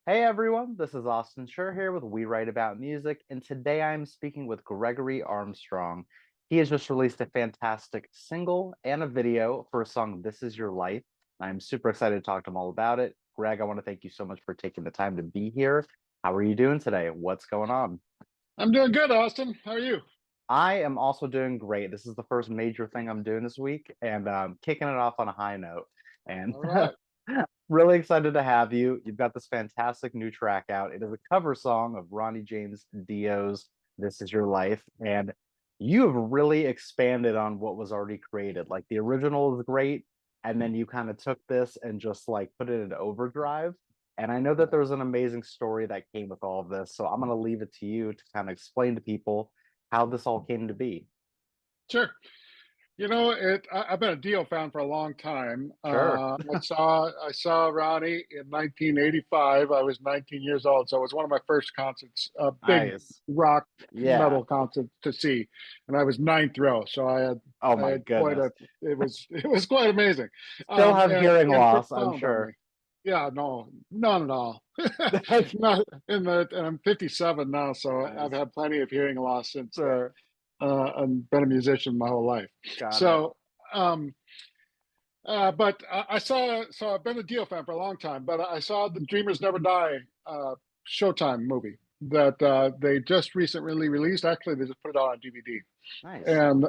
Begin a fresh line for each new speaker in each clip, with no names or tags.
Hey everyone, this is Austin Schur here with We Write About Music, and today I'm speaking with Gregory Armstrong. He has just released a fantastic single and a video for a song, This Is Your Life. I'm super excited to talk to him all about it. Greg, I want to thank you so much for taking the time to be here. How are you doing today? What's going on?
I'm doing good, Austin. How are you?
I am also doing great. This is the first major thing I'm doing this week, and kicking it off on a high note. And
All right.
really excited to have you. You've got this fantastic new track out. It is a cover song of Ronnie James Dio's "This Is Your Life," and you have really expanded on what was already created. Like the original is great, and then you kind of took this and just like put it in overdrive. And I know that
Yeah,
there was an amazing story that came with all of this, so I'm going to leave it to you to kind of explain to people how this all came to be.
sure. I've been a Dio fan for a long time.
Sure.
I saw Ronnie in 1985. I was 19 years old, so it was one of my first concerts, a big
Nice.
rock
Yeah.
metal concert to see, and I was ninth row. So I had
Oh
I
my
had quite
goodness.
a. It was quite amazing,
Still have hearing
and
loss, I'm
profound on me.
sure.
Yeah, no, none at all. Not in the. And I'm 57 now, so I've
Nice.
had plenty of hearing loss since then.
Sure.
And been a musician my whole life.
Got it.
So, um, but so I've been a Dio fan for a long time, but I saw the Dreamers Never Die Showtime movie that they just recently released. Actually, they just put it out on DVD,
Nice.
and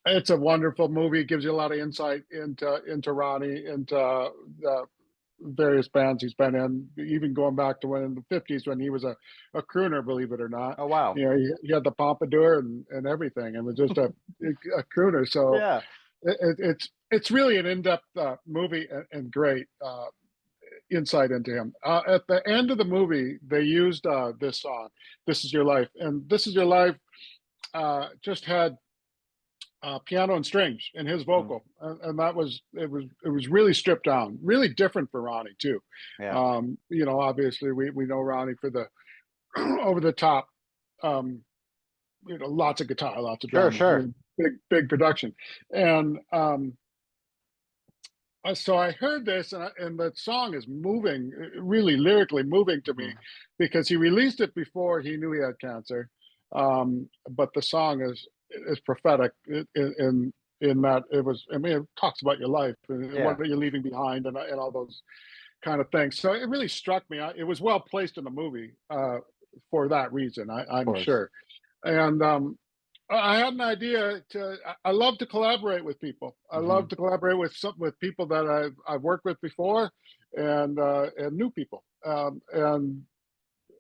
it's a wonderful movie. It gives you a lot of insight into Ronnie, into the various bands he's been in, even going back to when in the 50s when he was a crooner, believe it or not.
Oh wow.
You know, he had the pompadour and everything and was just a crooner. So
Yeah.
it's really an in-depth movie and great insight into him. At the end of the movie, they used this song, "This Is Your Life," and "This Is Your Life" just had piano and strings in his
Mhm.
vocal, and it was really stripped down, really different for Ronnie too.
Yeah.
Obviously we know Ronnie for the over the top, um, lots of guitar, lots of
Sure,
drums,
sure.
big production, and so I heard this, and the song is moving, really lyrically moving to me,
Mhm.
because he released it before he knew he had cancer. But the song is prophetic in that it was. I mean, it talks about your life and
Yeah,
what you're leaving behind, and all those kind of things. So it really struck me. It was well placed in the movie for that reason,
of
I'm
course.
sure. And I had an idea to. I love to collaborate with people. I love
Hmm.
to collaborate with people that I've worked with before, and new people. And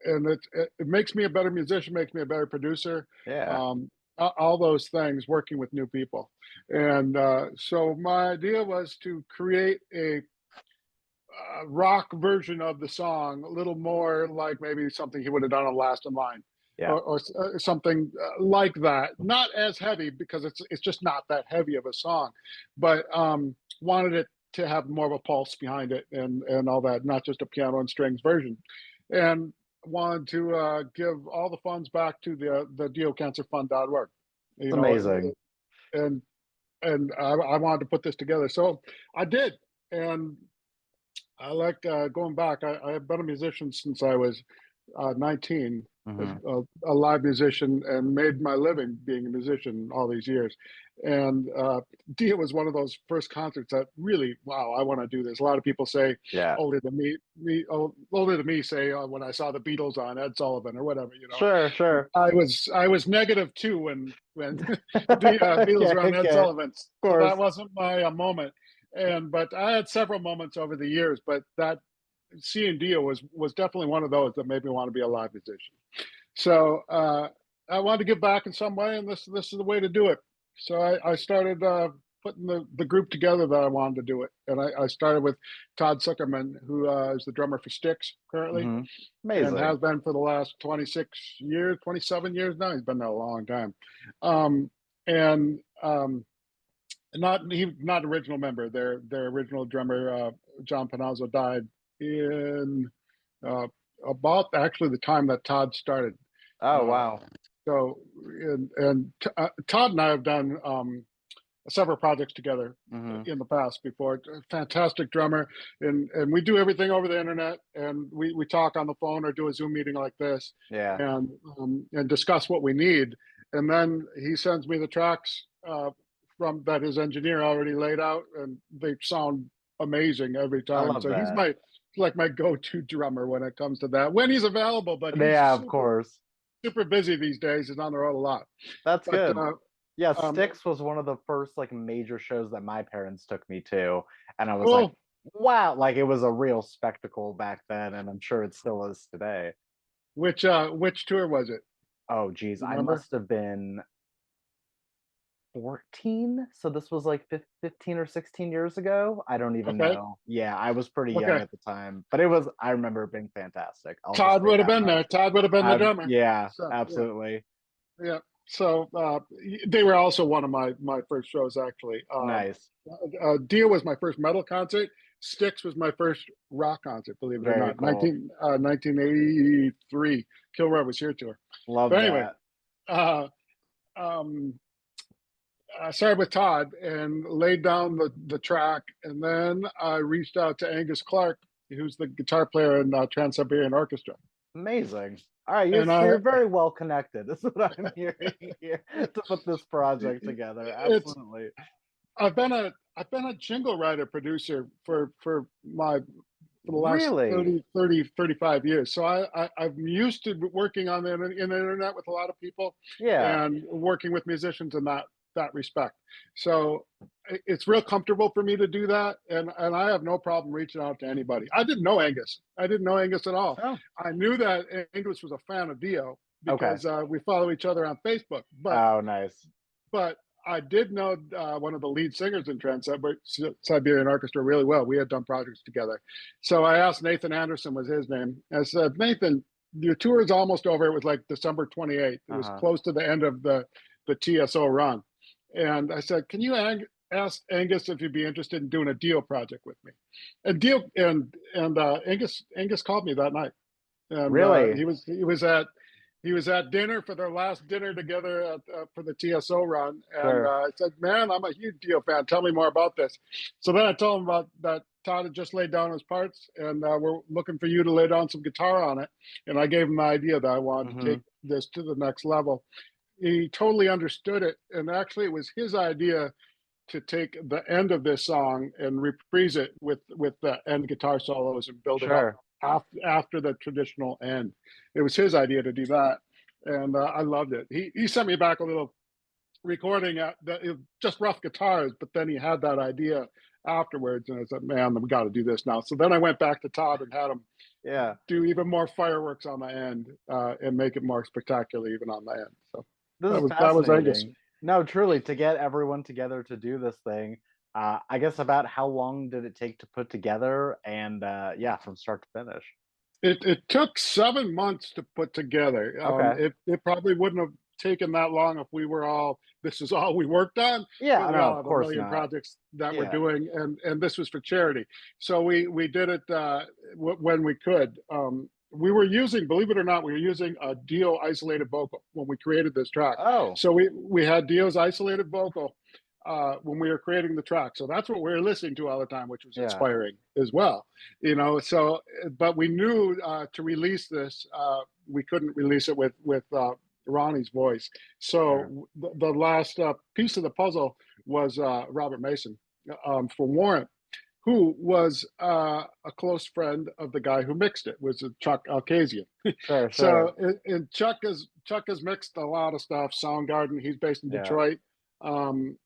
it makes me a better musician, makes me a better producer.
Yeah.
Um, all those things, working with new people. And so my idea was to create a rock version of the song, a little more like maybe something he would have done on Last in Line,
Yeah.
or something like that. Not as heavy because it's just not that heavy of a song, but wanted it to have more of a pulse behind it and all that, not just a piano and strings version, and wanted to give all the funds back to the diocancerfund.org.
It's
You know,
amazing.
and I wanted to put this together, so I did, and I like going back. I've been a musician since I was 19,
Hmm.
a live musician, and made my living being a musician all these years. And Dia was one of those first concerts that really, wow, I want to do this. A lot of people say
Yeah.
older than me say when I saw the Beatles on Ed Sullivan or whatever,
Sure, sure.
I was negative too when the Beatles
Okay,
were on Ed
okay. Of
Sullivan's, so that
course.
wasn't my moment. But I had several moments over the years, but that seeing Dio was definitely one of those that made me want to be a live musician. So I wanted to give back in some way, and this is the way to do it. So I started putting the group together that I wanted to do it, and I started with Todd Zuckerman, who is the drummer for Styx currently,
Hmm.
and
Amazing.
has been for the last 26 years, 27 years now. He's been there a long time, um, and not original member. Their original drummer, John Panazzo, died in uh, about actually the time that Todd started.
Oh
Uh,
wow.
so Todd and I have done several projects together
Hmm.
in the past before. Fantastic drummer, and we do everything over the internet, and we talk on the phone or do a Zoom meeting like this,
Yeah,
and discuss what we need, and then he sends me the tracks from that his engineer already laid out, and they sound amazing every
I
time.
love
So he's
that.
my go-to drummer when it comes to that. When he's available, but he's
Yeah, of course.
super busy these days. He's on the road a lot.
That's
But
good. Yeah,
um,
Styx was one of the first like major shows that my parents took me to, and I was like,
cool.
wow, like it was a real spectacle back then, and I'm sure it still is today.
Which tour was it?
Oh geez, I
Remember?
must have been 14, so this was like 15 or 16 years ago. I don't even
Okay.
know. Yeah, I was pretty young
Okay.
at the time, but it was, I remember it being fantastic. I'll just
Todd
say
would have
that
been
much.
there. Todd would have been the drummer.
Yeah,
So yeah,
absolutely.
yeah. So they were also one of my first shows actually.
Nice.
Dio was my first metal concert. Styx was my first rock concert, believe it or
Very
not.
cool.
1983. Kill Row was here tour.
Love
But anyway,
that.
uh, um, I started with Todd and laid down the track, and then I reached out to Angus Clark, who's the guitar player in Trans-Siberian Orchestra,
Amazing. All right,
and
so
I
you're very well connected. This is what I'm hearing here to put this project together.
it's
Absolutely.
I've been a jingle writer producer for the last
Really?
35 years. So I'm used to working on in the internet with a lot of people
Yeah.
and working with musicians in that respect. So it's real comfortable for me to do that. And I have no problem reaching out to anybody. I didn't know Angus. I didn't know Angus at all.
Oh,
I knew that Angus was a fan of Dio
okay.
because we follow each other on Facebook.
Oh, nice.
But I did know one of the lead singers in Trans-Siberian Orchestra really well. We had done projects together. So I asked Nathan Anderson was his name. I said, Nathan, your tour is almost over. It was like December 28th. It was
Uh-huh.
close to the end of the TSO run. And I said, can you ask Angus if he'd be interested in doing a Dio project with me? And Angus called me that night, and
Really?
he was at dinner for their last dinner together for the TSO run, and
Sure.
I said, "Man, I'm a huge Dio fan. Tell me more about this." So then I told him about that. Todd had just laid down his parts, and we're looking for you to lay down some guitar on it. And I gave him the idea that I wanted to
Hmm.
take this to the next level. He totally understood it, and actually, it was his idea to take the end of this song and reprise it with the end guitar solos and build it up
Sure.
after the traditional end. It was his idea to do that, and I loved it. He sent me back a little recording just rough guitars, but then he had that idea afterwards, and I said, "Man, we got to do this now." So then I went back to Todd and had him
Yeah.
do even more fireworks on the end and make it more spectacular even on the end. So
This is
that was Angus.
fascinating. No, truly, to get everyone together to do this thing, I guess about how long did it take to put together? And yeah, from start to finish.
It took 7 months to put together.
Okay.
It probably wouldn't have taken that long if we were all this is all we worked on,
Yeah,
but we
no,
all
of
have a
course
million
not.
projects that we're
Yeah.
doing, and this was for charity. So we did it when we could. We were using, believe it or not, we were using a Dio isolated vocal when we created this track.
Oh,
So we had Dio's isolated vocal when we were creating the track. So that's what we were listening to all the time, which was
yeah.
inspiring as well. So but we knew to release this, we couldn't release it with Ronnie's voice.
Sure.
So the last piece of the puzzle was Robert Mason for Warrant, who was a close friend of the guy who mixed it, was Chuck Alkazian.
Sure,
So
sure.
and Chuck has mixed a lot of stuff. Soundgarden. He's based in
Yeah.
Detroit. Um,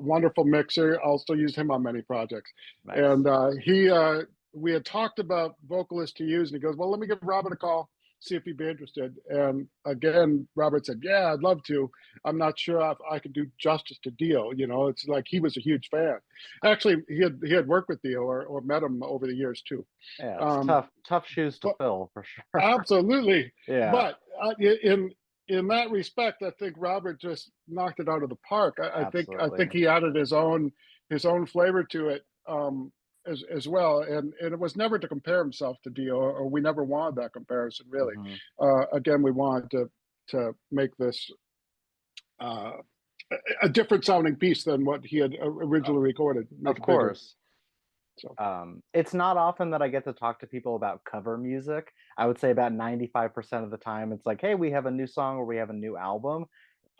wonderful mixer. I'll still use him on many projects.
Nice.
And we had talked about vocalists to use, and he goes, "Well, let me give Robert a call, see if he'd be interested." And again, Robert said, "Yeah, I'd love to. I'm not sure if I could do justice to Dio. It's like he was a huge fan. Actually, he had worked with Dio or met him over the years too.
Yeah, it's
Um,
tough shoes to
but
fill for sure.
absolutely.
Yeah,
But in that respect, I think Robert just knocked it out of the park. I think
absolutely.
he added his own flavor to it as well, and it was never to compare himself to Dio, or we never wanted that comparison really.
Hmm.
Again, we wanted to make this uh, a different sounding piece than what he had originally recorded, make
Of
it bigger.
course.
So
It's not often that I get to talk to people about cover music. I would say about 95% of the time, it's like, hey, we have a new song or we have a new album.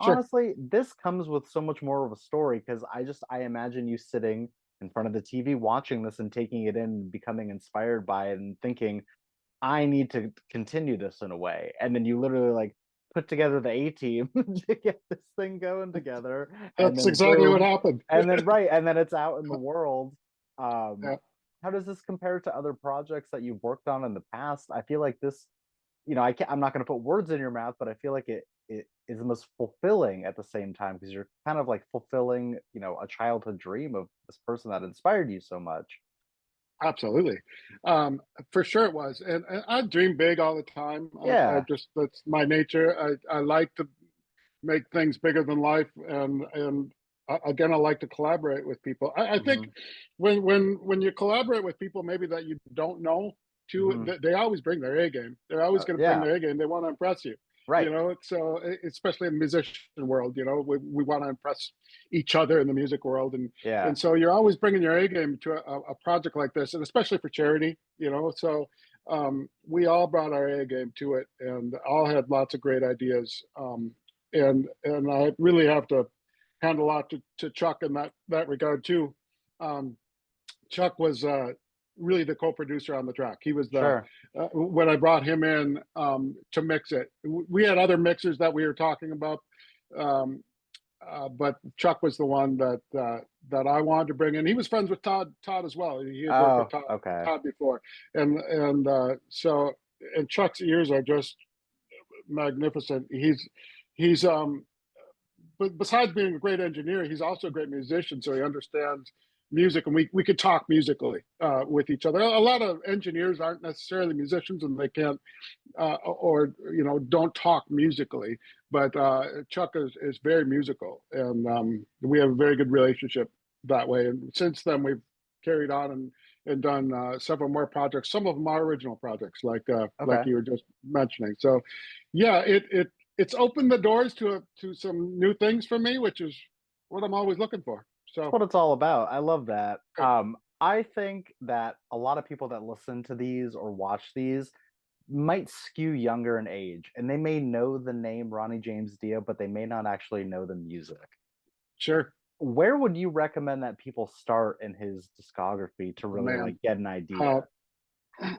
sure,
Honestly, this comes with so much more of a story because I imagine you sitting in front of the TV watching this and taking it in and becoming inspired by it and thinking, I need to continue this in a way. And then you literally like put together the A team to get this thing going together. And
that's
then
exactly what
boom.
happened.
And then right. And then it's out in the world. Um,
Yeah,
how does this compare to other projects that you've worked on in the past? I feel like this, I'm not going to put words in your mouth, but I feel like it is the most fulfilling at the same time because you're kind of like fulfilling, a childhood dream of this person that inspired you so much.
absolutely. Um, for sure it was. And I dream big all the time. I
Yeah.
just, that's my nature. I like to make things bigger than life. And again, I like to collaborate with people. I think
Hmm.
when you collaborate with people, maybe that you don't know too,
Hmm.
they always bring their A game. They're always going to bring
Yeah.
their A game. They want to impress you.
Right.
So especially in the musician world, we want to impress each other in the music world, and
Yeah.
so you're always bringing your A game to a project like this, and especially for charity. So we all brought our A game to it, and all had lots of great ideas. And I really have to hand a lot to Chuck in that regard too. Um, Chuck was really the co-producer on the track. He was the
Sure.
when I brought him in to mix it. We had other mixers that we were talking about, um, but Chuck was the one that I wanted to bring in. He was friends with Todd as well. He had worked with
Oh, okay.
Todd before, and Chuck's ears are just magnificent. He's but besides being a great engineer, he's also a great musician. So he understands music, and we could talk musically with each other. A lot of engineers aren't necessarily musicians, and they can't or don't talk musically. But Chuck is very musical, and we have a very good relationship that way. And since then, we've carried on and done several more projects. Some of them are original projects, like
Okay.
you were just mentioning. So, yeah, it's opened the doors to some new things for me, which is what I'm always looking for.
That's
So,
what it's all about. I love that.
right.
I think that a lot of people that listen to these or watch these might skew younger in age, and they may know the name Ronnie James Dio, but they may not actually know the music.
Sure,
Where would you recommend that people start in his discography to really
man.
like get an
Uh,
idea?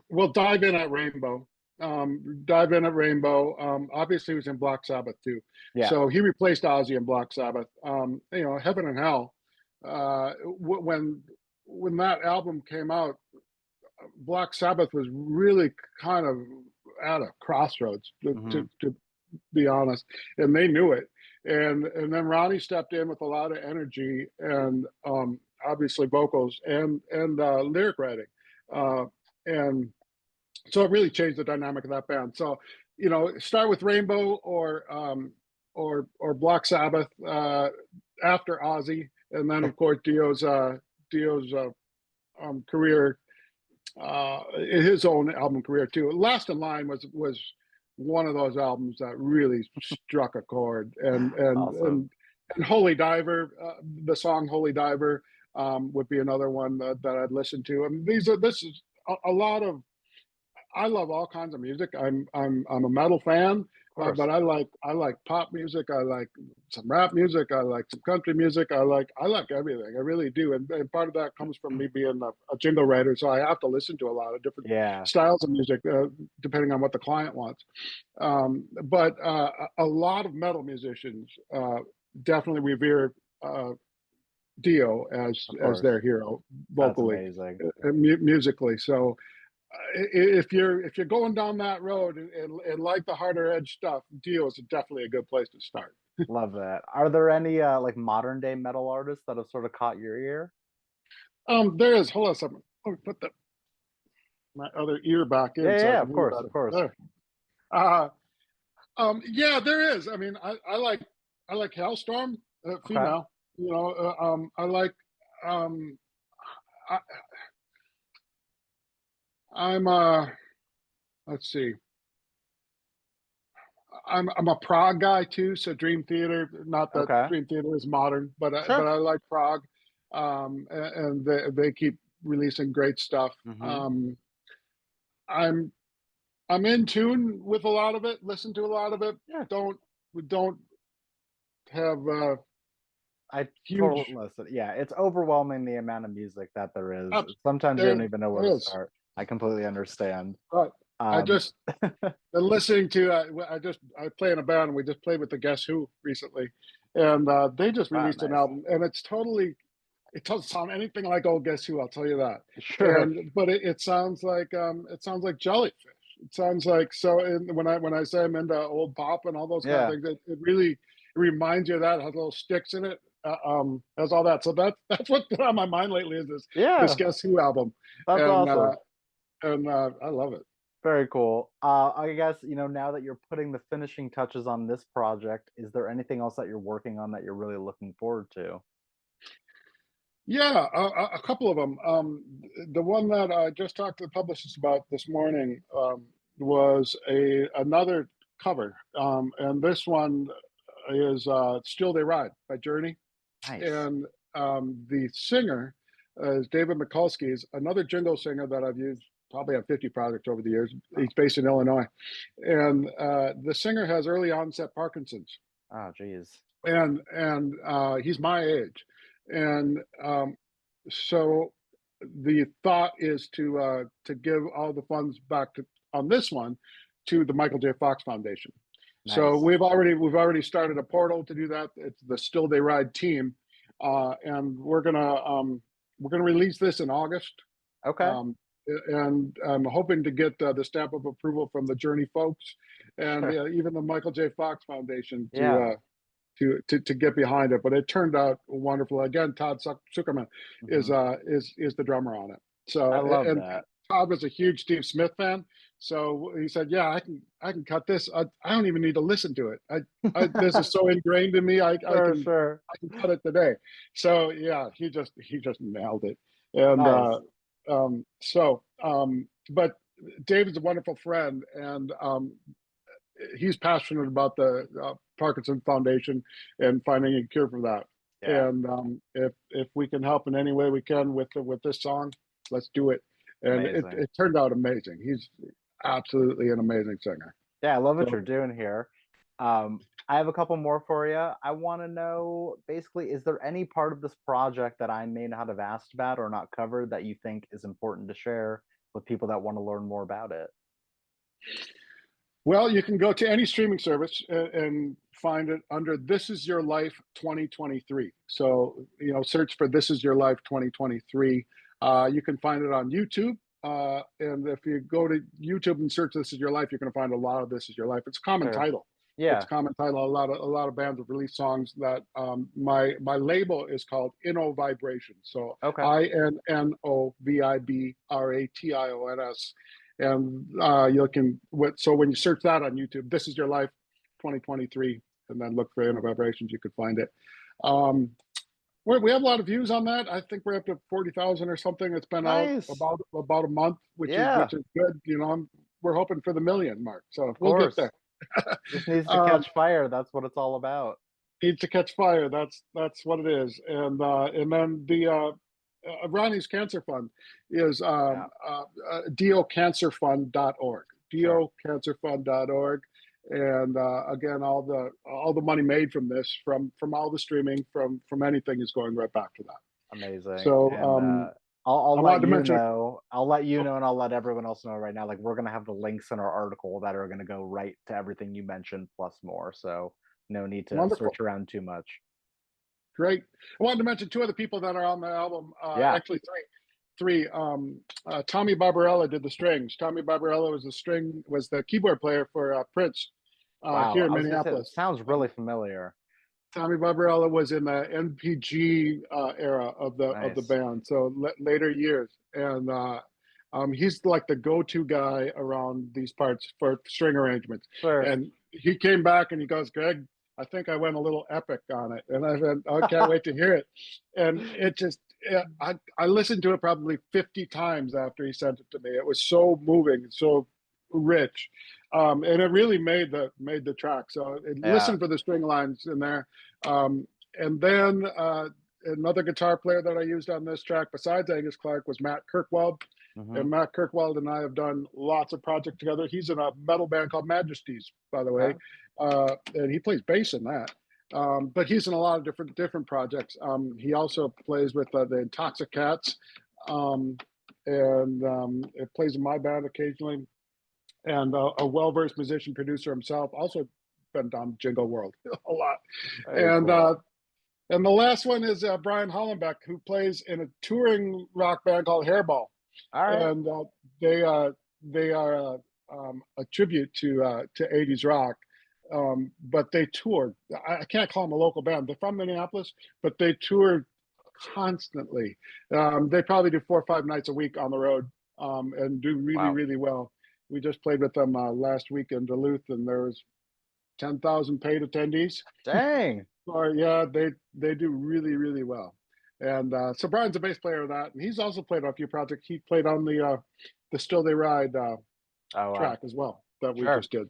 Well, dive in at Rainbow. Dive in at Rainbow. Obviously, he was in Black Sabbath too,
Yeah.
so he replaced Ozzy in Black Sabbath. Heaven and Hell. When that album came out, Black Sabbath was really kind of at a crossroads,
Hmm.
to be honest, and they knew it. And then Ronnie stepped in with a lot of energy and obviously vocals and lyric writing, uh, and so it really changed the dynamic of that band. So, start with Rainbow or Black Sabbath after Ozzy, and then of course Dio's career, his own album career too. Last in Line was one of those albums that really struck a chord,
Awesome.
and Holy Diver, the song Holy Diver would be another one that I'd listen to. I mean, this is a lot of I love all kinds of music. I'm a metal fan,
Of course.
but I like pop music. I like some rap music. I like some country music. I like everything. I really do. And part of that comes from me being a jingle writer, so I have to listen to a lot of different
Yeah.
styles of music depending on what the client wants. But a lot of metal musicians definitely revere Dio
Of
as
course.
their hero
That's
vocally,
amazing.
musically. So if you're going down that road and like the harder edge stuff, Dio is definitely a good place to start.
Love that. Are there any like modern day metal artists that have sort of caught your ear?
There is. Hold on a second. Let me put my other ear back
Yeah,
in
yeah,
so I
yeah,
can
of
hear
course, of
better.
course.
There. Uh, yeah, there is. I mean, I like Hailstorm,
Okay.
female. I like. Um, I, I'm. Let's see. I'm a Prague guy too, so Dream Theater. Not that
Okay.
Dream Theater is modern, but
Sure.
I like Prague, and they keep releasing great stuff.
Hmm.
Um, I'm I'm in tune with a lot of it. Listen to a lot of it.
Yeah.
Don't we don't have
I totally
huge.
listen. Yeah, it's overwhelming the amount of music that there is.
Ups.
Sometimes you
There
don't even know where to
there is.
start. I completely understand.
But I
Um,
just been listening to. I play in a band, and we just played with the Guess Who recently, and they just
wow,
released an
nice.
album, and it doesn't sound anything like old Guess Who, I'll tell you that.
Sure.
And but it sounds like Jellyfish. It sounds like so. And when I say I'm into old pop and all those kind of
Yeah.
things, it really it reminds you of that. It has little sticks in it. Has all that. So that's what's been on my mind lately is this
Yeah.
Guess Who album,
That's
and
awesome.
I love it.
Very cool. I guess, now that you're putting the finishing touches on this project, is there anything else that you're working on that you're really looking forward to?
Yeah, a couple of them. The one that I just talked to the publicist about this morning was a another cover, and this one is "Still They Ride" by Journey,
Nice.
and the singer is David Mikulski, is another jingle singer that I've used probably on 50 projects over the years.
Oh,
He's based in Illinois, and the singer has early onset Parkinson's,
oh, geez.
and he's my age, and so the thought is to give all the funds back to on this one to the Michael J. Fox Foundation. So
Nice.
we've already started a portal to do that. It's the Still They Ride team, and we're gonna release this in August.
Okay.
Um, and I'm hoping to get the stamp of approval from the Journey folks and
Sure.
even the Michael J. Fox Foundation
Yeah.
to get behind it. But it turned out wonderful. Again, Todd Zuckerman
Hmm.
is the drummer on it. So
I love
and
that.
Todd was a huge Steve Smith fan. So he said, "Yeah, I can cut this. I don't even need to listen to it. This is so ingrained in me.
Sure, sure.
I can cut it today." So yeah, he just nailed it. And
Nice.
but David's a wonderful friend, and he's passionate about the Parkinson Foundation and finding a cure for that.
Yeah.
And if we can help in any way we can with this song, let's do it. And
Amazing.
it turned out amazing. He's absolutely an amazing singer.
Yeah, I love what
So,
you're doing here. I have a couple more for you. I want to know basically, is there any part of this project that I may not have asked about or not covered that you think is important to share with people that want to learn more about it?
well, you can go to any streaming service and find it under "This Is Your Life 2023." So search for "This Is Your Life 2023." You can find it on YouTube. And if you go to YouTube and search "This Is Your Life," you're going to find a lot of "This Is Your Life." It's a common
Sure.
title. It's a
Yeah.
common title. A lot of bands have released songs that my label is called Inno Vibration. So
Okay.
INNOVIBRATIONS, and so when you search that on YouTube, "This Is Your Life 2023," and then look for Inno Vibrations, you could find it. Um, we have a lot of views on that. I think we're up to 40,000 or something. It's been out
Nice.
about a month, which is
Yeah.
good. We're hoping for the million mark, so
Of
we'll get
course.
there.
Just needs to
um,
catch fire. That's what it's all about.
Needs to catch fire. That's what it is. And then the Ronnie's Cancer Fund is
Yeah.
diocancerfund.org.
Sure.
Diocancerfund.org. And again, all the money made from this, from all the streaming, from anything, is going right back to that.
Amazing.
So
And I'll
I
let
wanted to
you
mention.
know. I'll let you know and I'll let everyone else know right now. Like we're gonna have the links in our article that are gonna go right to everything you mentioned plus more. So no need to
Wonderful.
search around too much.
Great. I wanted to mention two other people that are on the album.
Yeah.
Actually, three. Tommy Barbarella did the strings. Tommy Barbarella was the keyboard player for Prince
Wow.
here in
I was gonna say that
Minneapolis.
sounds really familiar.
Tommy Barbarella was in the NPG era of the
Nice.
band, so later years, and he's like the go-to guy around these parts for string arrangements.
Sure.
And he came back and he goes, "Greg, I think I went a little epic on it," and I said, "I can't wait to hear it." And it just, I listened to it probably 50 times after he sent it to me. It was so moving, so rich. and it really made the track. So
Yeah.
listen for the string lines in there. And then another guitar player that I used on this track, besides Angus Clark, was Matt Kirkwald.
Hmm.
And Matt Kirkwald and I have done lots of projects together. He's in a metal band called Majesties, by the way,
Okay.
and he plays bass in that. But he's in a lot of different projects. He also plays with the Intoxicats, and it plays in my band occasionally. And a well-versed musician producer himself, also been down Jingle World a lot.
Very
And
cool.
and the last one is Brian Hollenbeck, who plays in a touring rock band called Hairball,
All right.
and they they are a tribute to 80s rock. But they toured. I can't call them a local band. They're from Minneapolis, but they toured constantly. They probably do 4 or 5 nights a week on the road, and do really,
Wow.
really well. We just played with them last week in Duluth, and there was 10,000 paid attendees.
Dang.
Or yeah, they do really, really well. And so Brian's a bass player of that, and he's also played on a few projects. He played on the Still They Ride
Oh wow.
track as well that we
Sure.
just did.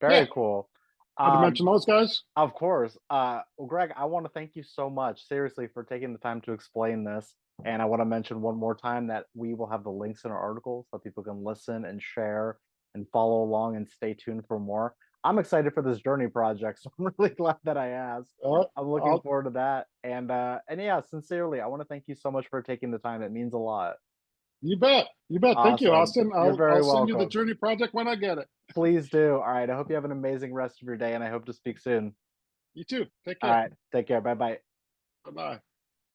Very
Yeah,
cool.
had to
Um,
mention those guys.
of course. Well, Greg, I want to thank you so much, seriously, for taking the time to explain this. And I want to mention one more time that we will have the links in our article so people can listen and share and follow along and stay tuned for more. I'm excited for this journey project, so I'm really glad that I asked. I'm looking
I'll,
forward to that. And yeah, sincerely, I want to thank you so much for taking the time. It means a lot.
you bet, you bet. Thank you,
Awesome.
Austin.
You're
I'll
very
send you the
welcome.
Journey project when I get it.
Please do. All right. I hope you have an amazing rest of your day and I hope to speak soon.
You too. Take
All
care.
right. Take care. Bye bye.
Bye bye.